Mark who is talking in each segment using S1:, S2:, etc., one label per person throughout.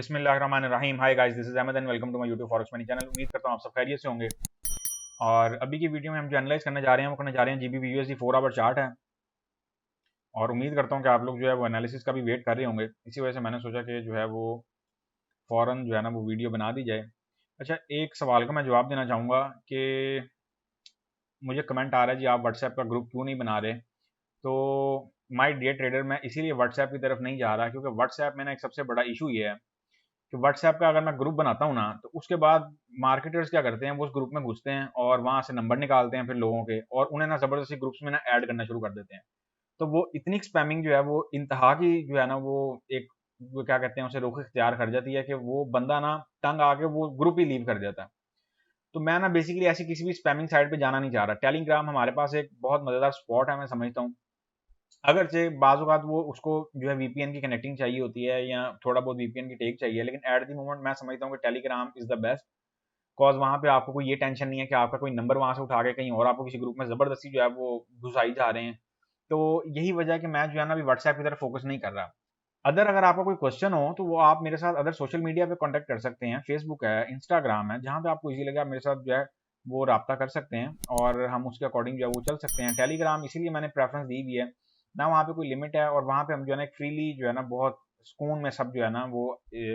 S1: बिस्मिल्लाहिर्रहमानिर्रहीम। Hi guys, this is Ahmed and welcome to my YouTube forex money channel. उम्मीद करता हूँ आप सब खैरियत से होंगे। और अभी की वीडियो में हम जो एनालाइज करने जा रहे हैं वो करने जा रहे हैं जीबीपी यूएसडी 4 आवर चार्ट है। और उम्मीद करता हूँ कि आप लोग जो है वो एनालिसिस का भी वेट कर रहे होंगे। इसी वजह से मैंने सोचा कि जो है वो फ़ौरन जो है ना वो वीडियो बना दी जाए। अच्छा, एक सवाल का मैं जवाब देना चाहूँगा कि मुझे कमेंट आ रहा है जी आप व्हाट्सएप का ग्रुप क्यों नहीं बना रहे। तो माई डियर ट्रेडर, मैं इसीलिए व्हाट्सएप की तरफ नहीं जा रहा क्योंकि व्हाट्सएप में ना एक सबसे बड़ा इशू ये है कि व्हाट्सएप का अगर मैं ग्रुप बनाता हूँ ना तो उसके बाद मार्केटर्स क्या करते हैं, वो उस ग्रुप में घुसते हैं और वहां से नंबर निकालते हैं फिर लोगों के, और उन्हें ना जबरदस्ती ग्रुप्स में ना ऐड करना शुरू कर देते हैं। तो वो इतनी स्पैमिंग जो है वो इंतहा की जो है ना वो एक, वो क्या कहते हैं उसे, रुख इख्तियार कर जाती है कि वो बंदा ना तंग आके वो ग्रुप ही लीव कर देता है। तो मैं ना बेसिकली ऐसी किसी भी स्पैमिंग साइट पे जाना नहीं चाह रहा। टेलीग्राम हमारे पास एक बहुत मजेदार स्पॉट है, मैं समझता हूँ। अगरचे बाज़ औक़ात वो उसको जो है वीपीएन की कनेक्टिंग चाहिए होती है या थोड़ा बहुत वीपीएन की टेक चाहिए, लेकिन एट द मोमेंट मैं समझता हूँ कि Telegram is the best. Cause वहाँ पे आपको कोई ये टेंशन नहीं है कि आपका कोई नंबर वहाँ से उठा के कहीं और आपको किसी ग्रुप में ज़बरदस्ती जो है वो घुसाई जा रहे हैं। तो यही वजह है कि मैं जो है ना अभी व्हाट्सएप की तरफ फोकस नहीं कर रहा। अगर आपका कोई क्वेश्चन हो तो वो आप मेरे साथ अदर सोशल मीडिया पे कांटेक्ट कर सकते हैं। फेसबुक है, इंस्टाग्राम है, जहाँ पे आपको इजी लगे आप मेरे साथ जो है वो राब्ता कर सकते हैं और हम उसके अकॉर्डिंग जो है वो चल सकते हैं। टेलीग्राम इसीलिए मैंने प्रेफरेंस दी हुई है ना, वहाँ पे कोई लिमिट है और वहाँ पे हम जो है ना फ्रीली जो है ना बहुत सुकून में सब जो है ना वो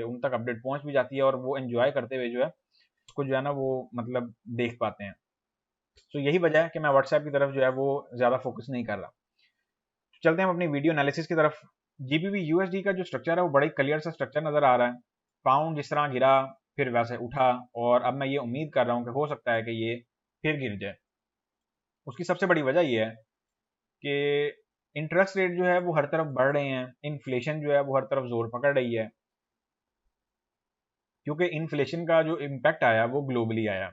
S1: उन तक अपडेट पहुँच भी जाती है और वो एंजॉय करते हुए जो है उसको जो है ना वो मतलब देख पाते हैं। तो यही वजह है कि मैं व्हाट्सएप की तरफ जो है वो ज़्यादा फोकस नहीं कर रहा। चलते हैं हम अपनी वीडियो एनालिसिस की तरफ। जीबीपी यूएसडी का जो स्ट्रक्चर है वो बड़ा ही क्लियर सा स्ट्रक्चर नजर आ रहा है। पाउंड जिस तरह गिरा फिर वैसे उठा, और अब मैं ये उम्मीद कर रहा हूँ कि हो सकता है कि ये फिर गिर जाए। उसकी सबसे बड़ी वजह ये है कि इंटरेस्ट रेट जो है वो हर तरफ बढ़ रहे हैं, इन्फ्लेशन जो है वो हर तरफ जोर पकड़ रही है, क्योंकि इन्फ्लेशन का जो इम्पैक्ट आया वो ग्लोबली आया।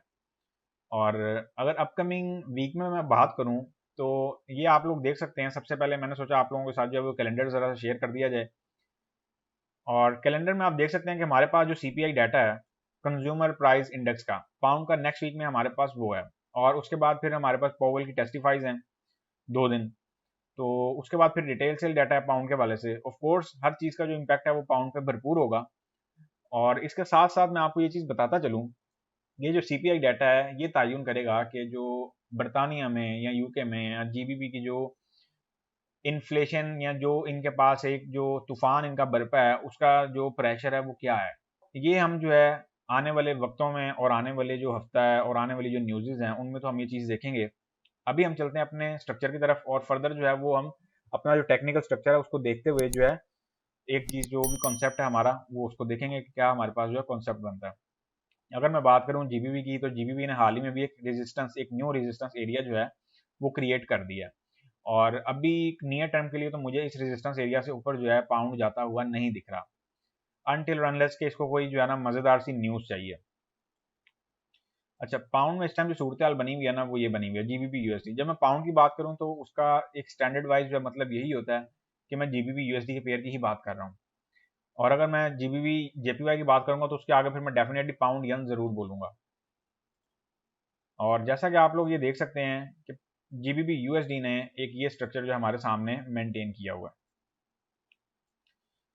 S1: और अगर अपकमिंग वीक में मैं बात करूं तो ये आप लोग देख सकते हैं। सबसे पहले मैंने सोचा आप लोगों के साथ जो है वो कैलेंडर ज़रा शेयर कर दिया जाए। और कैलेंडर में आप देख सकते हैं कि हमारे पास जो सीपीआई डाटा है, कंज्यूमर प्राइस इंडेक्स का, पाउंड का, नेक्स्ट वीक में हमारे पास वो है। और उसके बाद फिर हमारे पास पॉवेल की टेस्टिफाइज हैं 2 दिन। तो उसके बाद फिर रिटेल सेल डाटा है पाउंड के वाले से। ऑफ कोर्स हर चीज़ का जो इम्पैक्ट है वो पाउंड पे भरपूर होगा। और इसके साथ साथ मैं आपको ये चीज़ बताता चलूँ, ये जो सीपीआई डाटा है ये तयन करेगा कि जो बरतानिया में या यूके में या जीबीपी की जो इन्फ्लेशन या जो इनके पास एक जो तूफान इनका बरपा है उसका जो प्रेशर है वो क्या है, ये हम जो है आने वाले वक्तों में और आने वाले जो हफ्ता है और आने वाली जो न्यूज़ हैं उनमें तो हम ये चीज़ देखेंगे। अभी हम चलते हैं अपने स्ट्रक्चर की तरफ और फर्दर जो है वो हम अपना जो टेक्निकल स्ट्रक्चर है उसको देखते हुए जो है एक चीज़ जो भी कॉन्सेप्ट है हमारा वो उसको देखेंगे कि क्या हमारे पास जो है कॉन्सेप्ट बनता है। अगर मैं बात करूं जीबीबी की, तो जीबीबी ने हाल ही में भी एक न्यू रेजिस्टेंस एरिया जो है वो क्रिएट कर दिया है। और अभी नियर टर्म के लिए तो मुझे इस रेजिस्टेंस एरिया से ऊपर जो है पाउंड जाता हुआ नहीं दिख रहा, अनटिल अनलेस के इसको कोई जो है ना मजेदार सी न्यूज चाहिए। अच्छा, पाउंड में इस टाइम जो सूरत हाल बनी हुई है ना वो ये बनी हुई है जीबीपी यूएसडी। जब मैं पाउंड की बात करूं तो उसका एक स्टैंडर्ड वाइज जो है मतलब यही होता है कि मैं जीबीपी यूएसडी के पेयर की ही बात कर रहा हूँ। और अगर मैं जीबीबी जेपीवाई की बात करूंगा तो उसके आगे फिर मैं डेफिनेटली पाउंड यन जरूर बोलूंगा। और जैसा कि आप लोग ये देख सकते हैं कि जीबीबी यूएसडी ने एक ये स्ट्रक्चर जो हमारे सामने मेंटेन किया हुआ है।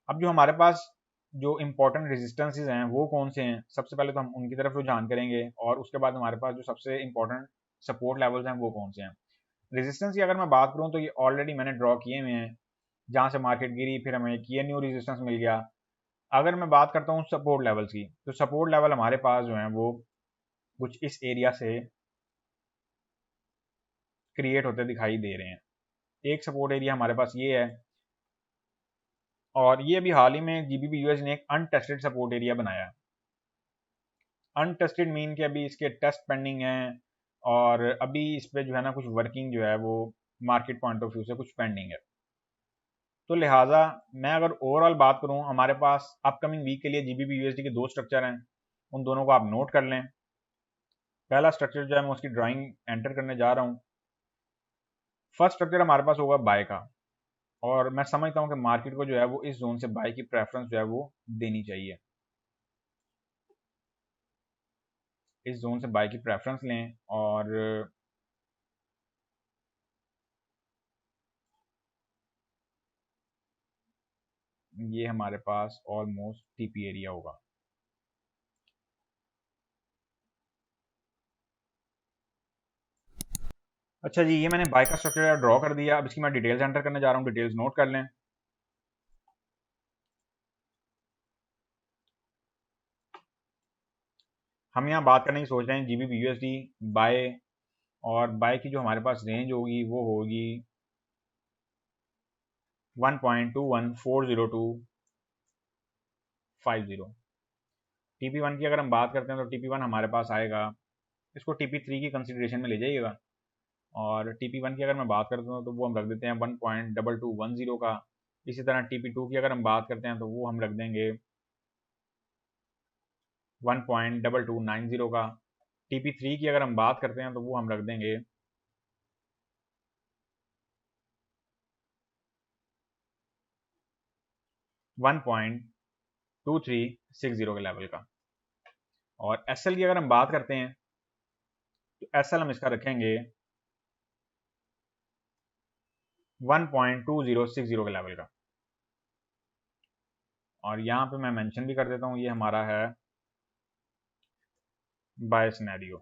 S1: अब जो हमारे पास जो इंपॉर्टेंट रेजिस्टेंसेज हैं वो कौन से हैं, सबसे पहले तो हम उनकी तरफ रुझान करेंगे और उसके बाद हमारे पास जो सबसे इंपॉर्टेंट सपोर्ट लेवल्स हैं वो कौन से हैं। रेजिस्टेंस की अगर मैं बात करूं तो ये ऑलरेडी मैंने ड्रॉ किए हुए हैं। जहां से मार्केट गिरी फिर हमें एक ये न्यू रेजिस्टेंस मिल गया। अगर मैं बात करता हूँ सपोर्ट लेवल्स की, तो सपोर्ट लेवल हमारे पास जो है वो कुछ इस एरिया से क्रिएट होते दिखाई दे रहे हैं। एक सपोर्ट एरिया हमारे पास ये है, और ये अभी हाल ही में जीबीपी यूएस ने एक अनटेस्टेड सपोर्ट एरिया बनाया। अनटेस्टेड मीन कि अभी इसके टेस्ट पेंडिंग हैं और अभी इस पे जो है ना कुछ वर्किंग जो है वो मार्केट पॉइंट ऑफ व्यू से कुछ पेंडिंग है। तो लिहाजा मैं अगर ओवरऑल बात करूं, हमारे पास अपकमिंग वीक के लिए जीबीपी यूएसडी के 2 स्ट्रक्चर हैं, उन दोनों को आप नोट कर लें। पहला स्ट्रक्चर जो है मैं उसकी ड्राइंग एंटर करने जा रहा हूँ। फर्स्ट स्ट्रक्चर हमारे पास होगा बाय का, और मैं समझता हूँ कि मार्केट को जो है वो इस जोन से बाय की प्रेफरेंस जो है वो देनी चाहिए। इस जोन से बाय की प्रेफरेंस लें और ये हमारे पास ऑलमोस्ट टीपी एरिया होगा। अच्छा जी, ये मैंने बाय का स्ट्रक्चर ड्रॉ कर दिया। अब इसकी मैं डिटेल्स एंटर करने जा रहा हूँ, डिटेल्स नोट कर लें। हम यहाँ बात करने की सोच रहे हैं जीबीपी यूएसडी बाय, और बाय की जो हमारे पास रेंज होगी वो होगी 1.214025। टीपी वन की अगर हम बात करते हैं तो टीपी वन हमारे पास आएगा, इसको टीपी थ्री की कंसिडरेशन में ले जाइएगा। और टीपी वन की अगर मैं बात करता हूँ तो वो हम रख देते हैं 1.2210 का। इसी तरह टीपी टू की अगर हम बात करते हैं तो वो हम रख देंगे 1.2290 का। टीपी थ्री की अगर हम बात करते हैं तो वो हम रख देंगे 1.2360 के लेवल का। और एसएल की अगर हम बात करते हैं तो एसएल हम इसका रखेंगे 1.2060 के लेवल का। और यहाँ पे मैं मेंशन भी कर देता हूँ, ये हमारा है बाय सिनेरियो।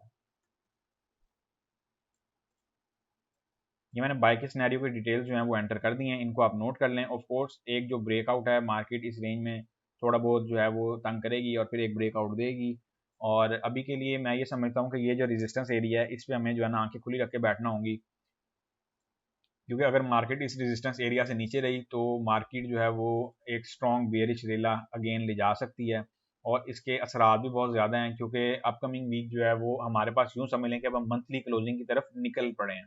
S1: ये मैंने बाय के सिनेरियो की डिटेल्स जो हैं वो एंटर कर दी हैं, इनको आप नोट कर लें। ऑफ कोर्स एक जो ब्रेकआउट है, मार्केट इस रेंज में थोड़ा बहुत जो है वो तंग करेगी और फिर एक ब्रेकआउट देगी। और अभी के लिए मैं ये समझता हूँ कि ये जो रेजिस्टेंस एरिया है इस पे हमें जो है ना आंखें खुली रख के बैठना होंगी, क्योंकि अगर मार्केट इस रेजिस्टेंस एरिया से नीचे रही तो मार्केट जो है वो एक स्ट्रॉन्ग बेयरिश रेला अगेन ले जा सकती है। और इसके असरात भी बहुत ज़्यादा हैं, क्योंकि अपकमिंग वीक जो है वो हमारे पास यूँ समझ लें कि अब हम मंथली क्लोजिंग की तरफ निकल पड़े हैं।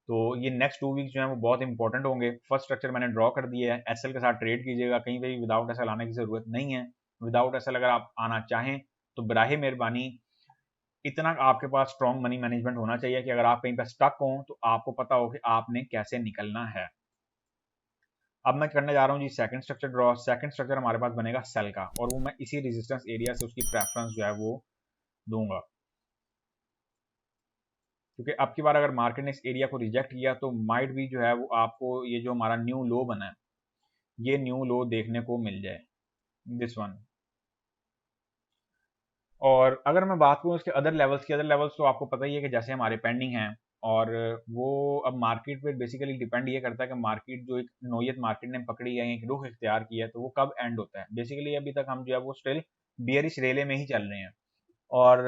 S1: तो ये नेक्स्ट 2 वीक जो है वो बहुत इंपॉर्टेंट होंगे। फर्स्ट स्ट्रक्चर मैंने ड्रॉ कर दिया है, एसएल के साथ ट्रेड कीजिएगा, कहीं पे भी विदाउट एसएल आने की ज़रूरत नहीं है। विदाउट एसएल अगर आप आना चाहें तो बराहे मेहरबानी इतना आपके पास स्ट्रॉन्ग मनी मैनेजमेंट होना चाहिए कि अगर आप कहीं पर स्टक हों तो आपको पता हो कि आपने कैसे निकलना है। अब मैं करने जा रहा हूँ जी second structure draw. Second structure हमारे पास बनेगा सेल का, और वो मैं इसी रेजिस्टेंस एरिया से उसकी प्रेफरेंस जो है वो दूंगा, क्योंकि अब की बार अगर मार्केट ने इस एरिया को रिजेक्ट किया तो माइट भी जो है वो आपको ये जो हमारा न्यू लो बना है ये न्यू लो देखने को मिल जाए, दिस वन। और अगर मैं बात करूँ इसके अदर लेवल्स की, अदर लेवल्स तो आपको पता ही है कि जैसे हमारे पेंडिंग हैं। और वो अब मार्केट पे बेसिकली डिपेंड ये करता है कि मार्केट जो एक नोयत मार्केट ने पकड़ी है, एक रुख इख्तियार किया है, तो वो कब एंड होता है। बेसिकली अभी तक हम जो है वो स्टिल बियरिश रेले में ही चल रहे हैं। और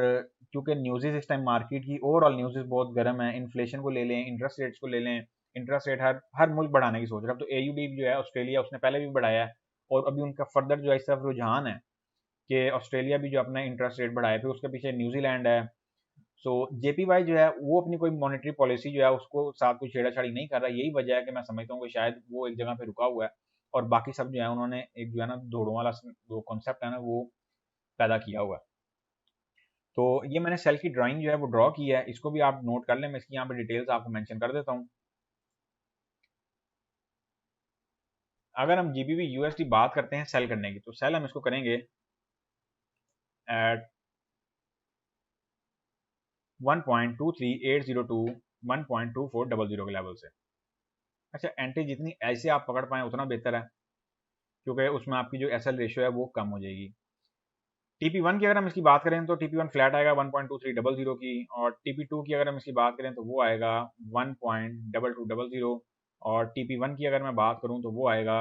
S1: क्योंकि न्यूज़ेस इस टाइम मार्केट की ओवरऑल न्यूज़ेस बहुत गर्म है, इन्फ्लेशन को ले लें, इंटरेस्ट रेट्स को ले लें। इंटरेस्ट रेट हर हर मुल्क बढ़ाने की सोच रहा है। अब तो एयूडी जो है ऑस्ट्रेलिया, उसने पहले भी बढ़ाया है, और अभी उनका फर्दर जो है इस तरफ रुझान है कि ऑस्ट्रेलिया भी जो अपना इंटरेस्ट रेट बढ़ाए, फिर उसके पीछे न्यूजीलैंड है। सो जेपीवाई जो है वो अपनी कोई मॉनेटरी पॉलिसी जो है उसको साथ कोई छेड़ाछाड़ी नहीं कर रहा। यही वजह है कि मैं समझता हूँ कि शायद वो एक जगह पे रुका हुआ है, और बाकी सब जो है उन्होंने एक जो है ना दौड़ों वाला जो कॉन्सेप्ट है ना वो पैदा किया हुआ है। तो ये मैंने सेल की ड्राइंग जो है वो ड्रॉ की है, इसको भी आप नोट कर लें। मैं इसकी यहाँ पे डिटेल्स आपको मेंशन कर देता हूँ। अगर हम जीबीपी यूएसडी बात करते हैं सेल करने की, तो सेल हम इसको करेंगे एट 1.23802 1.2400 के लेवल से। अच्छा, एंट्री जितनी ऐसे आप पकड़ पाएँ उतना बेहतर है, क्योंकि उसमें आपकी जो एसएल रेशियो है वो कम हो जाएगी। टीपी वन की अगर हम इसकी बात करें तो टीपी वन फ्लैट आएगा 1.2300 की, और टीपी टू की अगर हम इसकी बात करें तो वो आएगा 1.2200, और टीपी वन की अगर मैं बात करूं तो वो आएगा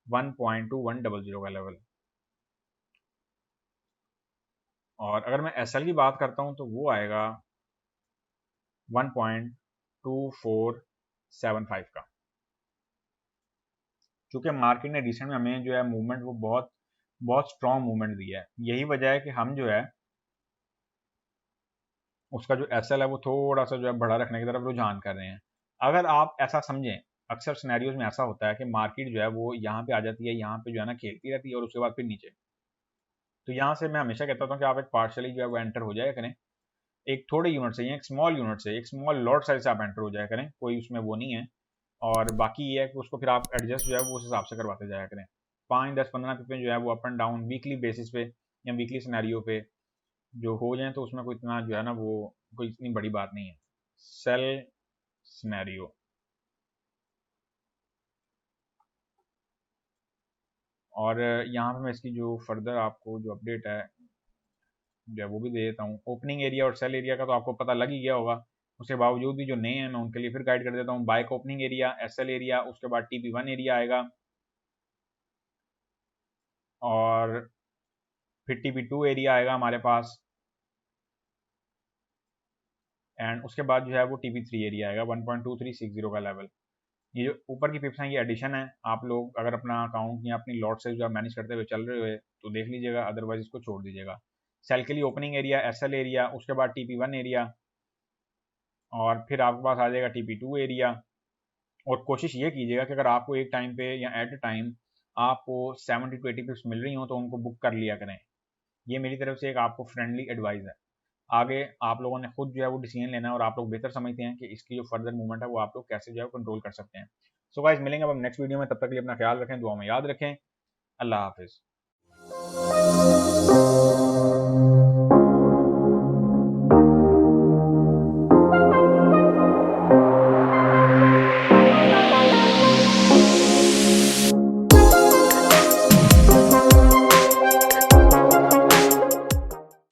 S1: 1.2100 का लेवल। और अगर मैं एसएल की बात करता हूं तो वो आएगा 1.2475 का। चूंकि मार्केट ने रिसेंट में हमें जो है मूवमेंट वो बहुत बहुत स्ट्रॉन्ग मूवमेंट दिया है, यही वजह है कि हम जो है उसका जो एसएल है वो थोड़ा सा जो है बड़ा रखने की तरफ रुझान कर रहे हैं। अगर आप ऐसा समझें, अक्सर सिनेरियोज में ऐसा होता है कि मार्केट जो है वो यहाँ पे आ जाती है, यहाँ पे जो है ना खेलती रहती है और उसके बाद फिर नीचे। तो यहाँ से मैं हमेशा कहता हूँ कि आप एक पार्शली जो है वो एंटर हो जाया करें, एक थोड़े यूनिट से, एक स्मॉल यूनिट से, एक स्मॉल लॉट साइज से आप एंटर हो जाया करें, कोई उसमें वो नहीं है। और बाकी ये है कि उसको फिर आप एडजस्ट जो है वो उस हिसाब से करवाते जाया करें। 5 10 15 पिपे जो है वो up and down weekly basis पे या वीकली सिनेरियो पे जो हो जाए तो उसमें कोई इतना जो है ना वो कोई इतनी बड़ी बात नहीं है। Sell scenario. और यहाँ पे मैं इसकी जो फर्दर आपको जो अपडेट है जो है वो भी दे देता हूँ। ओपनिंग एरिया और सेल एरिया का तो आपको पता लग ही गया होगा, उसके बावजूद भी जो नए हैं मैं उनके लिए फिर गाइड कर देता हूँ। बाइक ओपनिंग एरिया, एसएल एरिया, उसके बाद TP1 एरिया आएगा और फिर TP2 एरिया आएगा हमारे पास, एंड उसके बाद जो है वो TP3 एरिया आएगा 1.2360 का लेवल। ये जो ऊपर की पिप्स हैं ये एडिशन है, आप लोग अगर अपना अकाउंट या अपनी लॉट से जो मैनेज करते हुए चल रहे हुए तो देख लीजिएगा, अदरवाइज इसको छोड़ दीजिएगा। सेल के लिए ओपनिंग एरिया, एसएल एरिया, उसके बाद TP1 एरिया और फिर आपके पास आ जाएगा TP2 एरिया। और कोशिश ये कीजिएगा कि अगर आपको एक टाइम पे या एट अ टाइम आपको 70 to 80 पिप्स मिल रही हो तो उनको बुक कर लिया करें। ये मेरी तरफ से एक आपको फ्रेंडली एडवाइस है। आगे आप लोगों ने खुद जो है वो डिसीजन लेना है और आप लोग बेहतर समझते हैं कि इसकी जो फर्दर मूवमेंट है वो आप लोग कैसे जो है कंट्रोल कर सकते हैं। सो गाइस मिलेंगे अब हम नेक्स्ट वीडियो में, तब तक के लिए अपना ख्याल रखें, दुआ में याद रखें। अल्लाह हाफिज़।